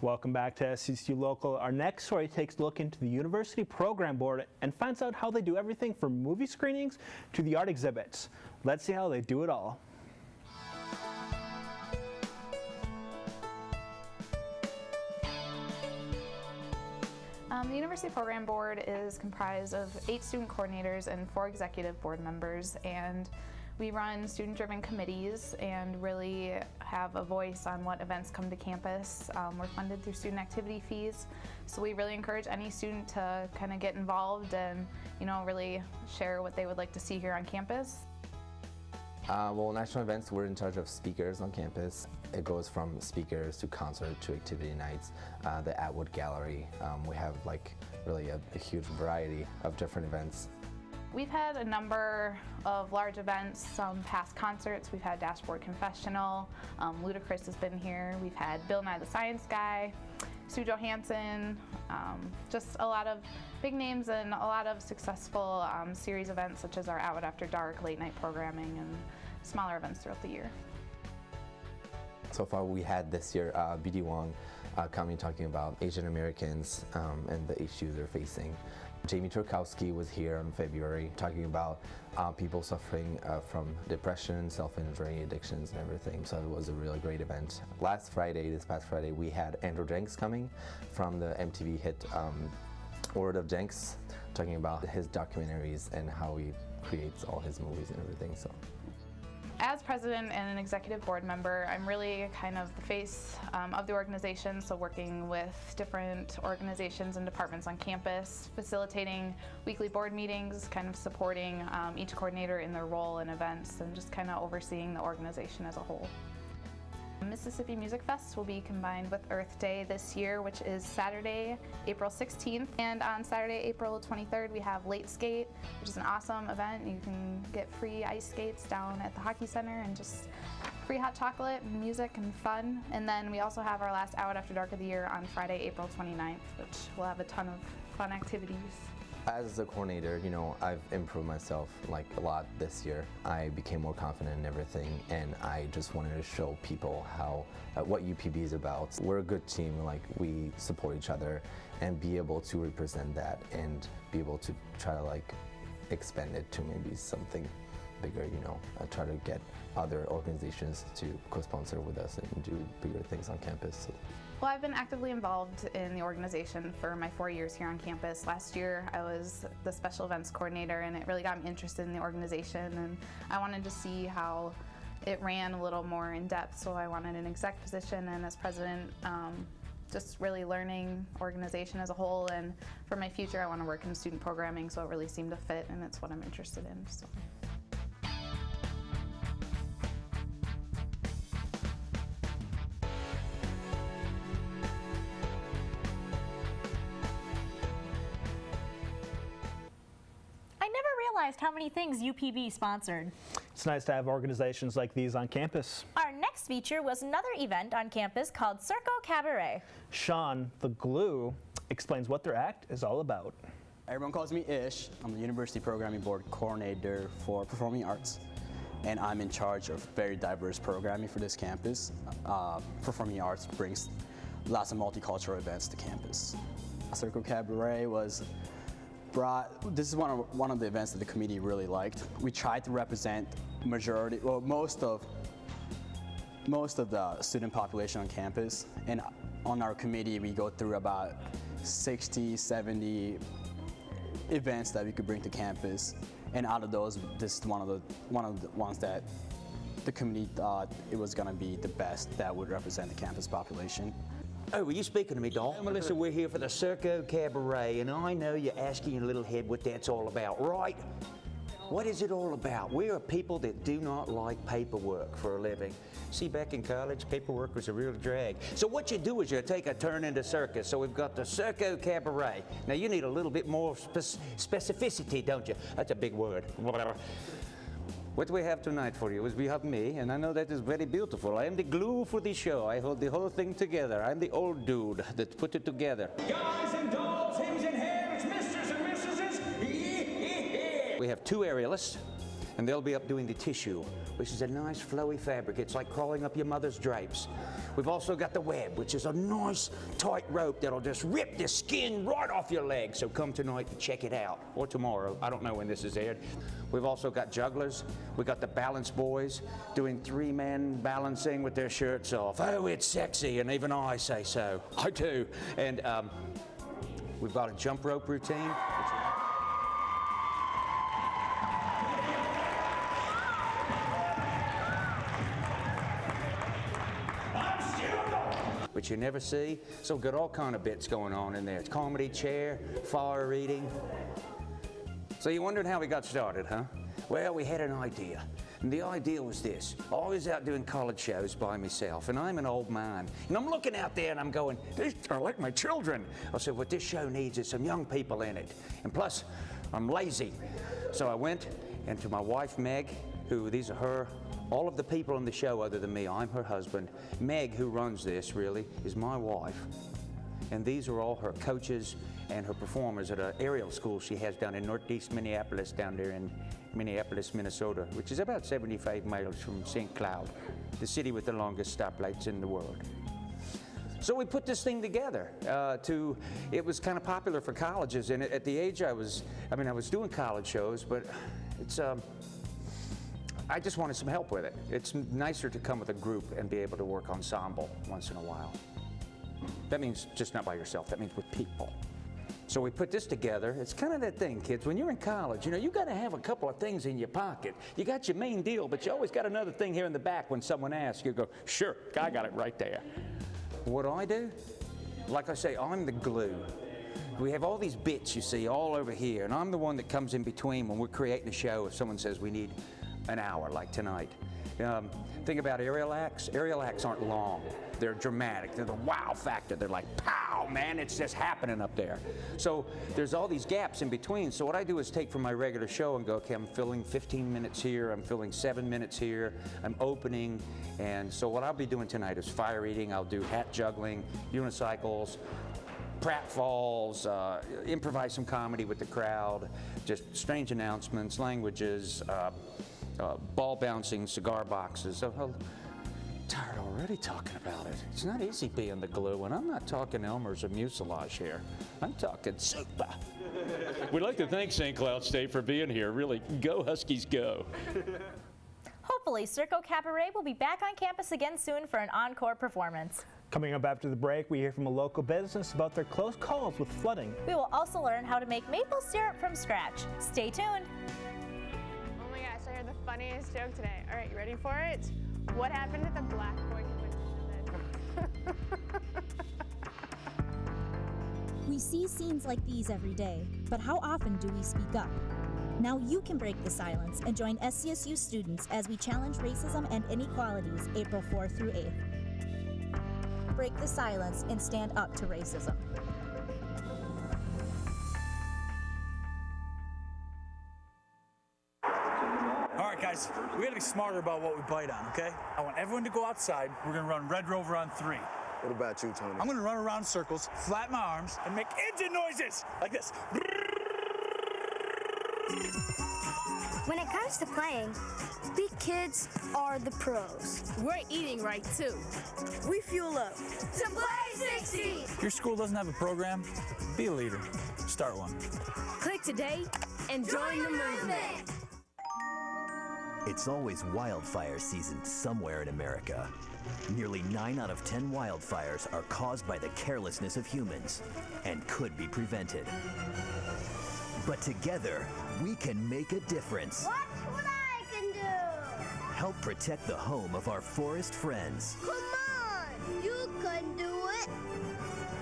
Welcome back to SCSU Local. Our next story takes a look into the University Program Board and finds out how they do everything from movie screenings to the art exhibits. Let's see how they do it all. The University Program Board is comprised of 8 student coordinators and 4 executive board members, and we run student-driven committees and really have a voice on what events come to campus. We're funded through student activity fees, so we really encourage any student to kind of get involved and, really share what they would like to see here on campus. Well, national events, we're in charge of speakers on campus. It goes from speakers to concert to activity nights, the Atwood Gallery. We have really a huge variety of different events. We've had a number of large events, some past concerts. We've had Dashboard Confessional, Ludacris has been here. We've had Bill Nye the Science Guy, Sue Johansson, just a lot of big names and a lot of successful series events such as our Out After Dark, late night programming, and smaller events throughout the year. So far we had this year B.D. Wong coming talking about Asian Americans and the issues they're facing. Jamie Turkowski was here in February talking about people suffering from depression, self-injury, addictions and everything, so it was a really great event. This past Friday, we had Andrew Jenks coming from the MTV hit Word of Jenks, talking about his documentaries and how he creates all his movies and everything. So. As president and an executive board member, I'm really kind of the face of the organization, so working with different organizations and departments on campus, facilitating weekly board meetings, kind of supporting each coordinator in their role and events, and just kind of overseeing the organization as a whole. Mississippi Music Fest will be combined with Earth Day this year, which is Saturday, April 16th. And on Saturday, April 23rd, we have Late Skate, which is an awesome event. You can get free ice skates down at the Hockey Center and just free hot chocolate, music, and fun. And then we also have our last Out After Dark of the year on Friday, April 29th, which will have a ton of fun activities. As a coordinator, I've improved myself a lot this year. I became more confident in everything, and I just wanted to show people what UPB is about. We're a good team, we support each other, and be able to represent that and be able to try to expand it to maybe something bigger, I try to get other organizations to co-sponsor with us and do bigger things on campus. Well, I've been actively involved in the organization for my 4 years here on campus. Last year I was the special events coordinator, and it really got me interested in the organization, and I wanted to see how it ran a little more in depth, so I wanted an exec position, and as president, just really learning organization as a whole, and for my future I want to work in student programming, so it really seemed to fit, and it's what I'm interested in. So. Realized how many things UPB sponsored. It's nice to have organizations like these on campus. Our next feature was another event on campus called Circo Cabaret. Sean, the Glue, explains what their act is all about. Everyone calls me Ish. I'm the University Programming Board coordinator for performing arts, and I'm in charge of very diverse programming for this campus. Performing arts brings lots of multicultural events to campus. Circo Cabaret this is one of the events that the committee really liked. We tried to represent most of the student population on campus, and on our committee we go through about 60, 70 events that we could bring to campus, and out of those, this is one of the ones that the committee thought it was going to be the best that would represent the campus population. Oh, were you speaking to me, Doll? Melissa, we're here for the Circo Cabaret, and I know you're asking your little head what that's all about, right? What is it all about? We are people that do not like paperwork for a living. See, back in college, paperwork was a real drag. So what you do is you take a turn into circus. So we've got the Circo Cabaret. Now you need a little bit more specificity, don't you? That's a big word. What we have tonight for you is we have me, and I know that is very beautiful. I am the glue for the show. I hold the whole thing together. I'm the old dude that put it together. Guys and dolls, hims and hares, misters and missuses. We have 2 aerialists, and they'll be up doing the tissue which is a nice flowy fabric. It's like crawling up your mother's drapes. We've also got the web, which is a nice tight rope that'll just rip the skin right off your leg. So come tonight and check it out, or tomorrow. I don't know when this is aired. We've also got jugglers. We got the balance boys doing 3-man balancing with their shirts off. Oh, it's sexy, and even I say so. I do. And we've got a jump rope routine. Which you never see. So we've got all kind of bits going on in there. It's comedy, chair, fire eating. So you wondered how we got started, huh? Well, we had an idea. And the idea was this. I was out doing college shows by myself, and I'm an old man. And I'm looking out there and I'm going, these are like my children. I said, what this show needs is some young people in it. And plus, I'm lazy. So I went, and to my wife, Meg, who, these are her, all of the people on the show other than me, I'm her husband. Meg, who runs this, really, is my wife. And these are all her coaches and her performers at an aerial school she has down in northeast Minneapolis, down there in Minneapolis, Minnesota, which is about 75 miles from St. Cloud, the city with the longest stoplights in the world. So we put this thing together. It was kind of popular for colleges, and at the age I was doing college shows, but it's, I just wanted some help with it. It's nicer to come with a group and be able to work ensemble once in a while. That means just not by yourself, that means with people. So we put this together. It's kind of that thing, kids. When you're in college, you got to have a couple of things in your pocket. You got your main deal, but you always got another thing here in the back when someone asks. You go, sure, I got it right there. What do I do? Like I say, I'm the glue. We have all these bits, you see, all over here, and I'm the one that comes in between when we're creating a show. If someone says we need an hour, like tonight. Think about aerial acts. Aerial acts aren't long. They're dramatic. They're the wow factor. They're like, pow, man, it's just happening up there. So there's all these gaps in between. So what I do is take from my regular show and go, okay, I'm filling 15 minutes here. I'm filling 7 minutes here. I'm opening. And so what I'll be doing tonight is fire eating. I'll do hat juggling, unicycles, pratfalls, improvise some comedy with the crowd, just strange announcements, languages, ball bouncing, cigar boxes. I'm tired already talking about it. It's not easy being the glue, and I'm not talking Elmer's or mucilage here. I'm talking super. We'd like to thank St. Cloud State for being here. Really, go Huskies, go. Hopefully, Circo Cabaret will be back on campus again soon for an encore performance. Coming up after the break, we hear from a local business about their close calls with flooding. We will also learn how to make maple syrup from scratch. Stay tuned. Oh my gosh, I heard the funniest joke today. All right, you ready for it? What happened to the black boy who went to We see scenes like these every day, but how often do we speak up? Now you can break the silence and join SCSU students as we challenge racism and inequalities April 4th through 8th. Break the silence and stand up to racism. All right, guys, we gotta be smarter about what we bite on, okay? I want everyone to go outside. We're gonna run Red Rover on 3. What about you, Tony? I'm gonna run around in circles, flap my arms, and make engine noises like this. When it comes to playing, we kids are the pros. We're eating right, too. We fuel up to play 60. If your school doesn't have a program, be a leader. Start one. Click today and join the movement. It's always wildfire season somewhere in America. Nearly 9 out of 10 wildfires are caused by the carelessness of humans and could be prevented. But together, we can make a difference. Watch what I can do. Help protect the home of our forest friends. Come on, you can do it.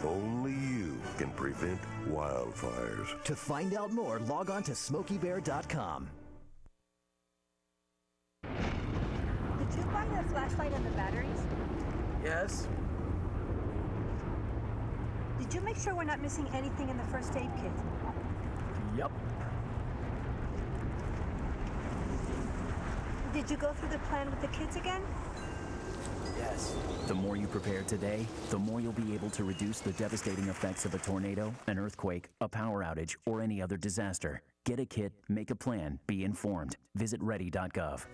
Only you can prevent wildfires. To find out more, log on to SmokeyBear.com. Did you buy the flashlight and the batteries? Yes. Did you make sure we're not missing anything in the first aid kit? Yep. Did you go through the plan with the kids again? Yes. The more you prepare today, the more you'll be able to reduce the devastating effects of a tornado, an earthquake, a power outage, or any other disaster. Get a kit, make a plan, be informed. Visit ready.gov.